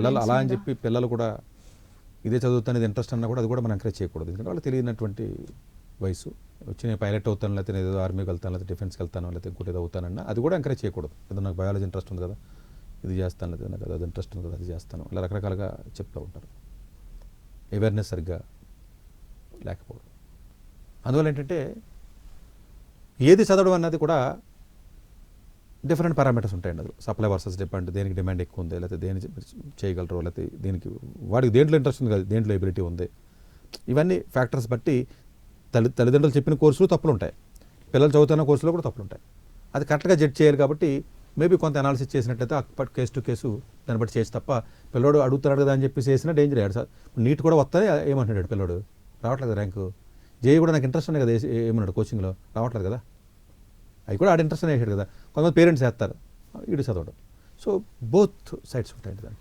పిల్లలు అలా అని influence చెప్పి పిల్లలు కూడా ఇదే చదువుతానేది ఇంట్రెస్ట్ అన్నా కూడా అది కూడా మనం ఎంకరేజ్ చేయకూడదు. ఎందుకంటే వాళ్ళు తెలియనటువంటి వయసు. వచ్చి నేను పైలట్ అవుతాను, లేకపోతే నేను ఏదో ఆర్మీకి వెళ్తాను, లేకపోతే డిఫెన్స్కి వెళ్తాను, లేకపోతే ఇంకోటి ఏదో అవుతానన్నా అది కూడా ఎంకరేజ్ చేయకూడదు. ఏదో నాకు బయాలజీ ఇంట్రెస్ట్ ఉంది కదా, ఇది చేస్తాను, లేదా నాకు అది ఇంట్రెస్ట్ ఉంది కదా, అది చేస్తాను, ఇలా రకరకాలుగా చెప్తూ ఉంటారు. అవేర్నెస్ సరిగ్గా లేకపోవడం. అందువల్ల ఏంటంటే ఏది చదవడం అన్నది కూడా డిఫరెంట్ పారామీటర్స్ ఉంటాయండి. అది సప్లై వర్సెస్ డిమాండ్, దేనికి డిమాండ్ ఎక్కువ ఉంది, లేకపోతే దేని చేయగలరు, లేకపోతే దీనికి వాడికి దేంట్లో ఇంట్రెస్ట్ ఉంది కదా, దేంట్లో ఎబిలిటీ ఉంది, ఇవన్నీ ఫ్యాక్టర్స్ బట్టి తల్లిదండ్రులు చెప్పిన కోర్సులు తప్పులు ఉంటాయి, పిల్లలు చదువుతున్న కోర్సులో కూడా తప్పులు ఉంటాయి. అది కరెక్ట్గా జడ్జ్ చేయాలి. కాబట్టి మేబీ కొంత అనాలిసిస్ చేసినట్లయితే కేసు టు కేసు దాన్ని బట్టి చేసి తప్ప పిల్లోడు అడుగుతున్నాడు కదా అని చెప్పి చేసినా డేంజర్ అయ్యాడు సార్. నీట్ కూడా వస్తానే ఏమంటున్నాడు పిల్లోడు, రావట్లేదు ర్యాంకు. జేఈ కూడా నాకు ఇంట్రెస్ట్ ఉన్నాయి కదా ఏమన్నాడు కోచింగ్లో, రావట్లేదు కదా. అవి కూడా ఆడ ఇంట్రెస్ట్ వేసాడు కదా. కొంతమంది పేరెంట్స్ వేస్తారు, వీడు చదవడం. సో బోత్ సైడ్స్ ఉంటాయండి దానికి.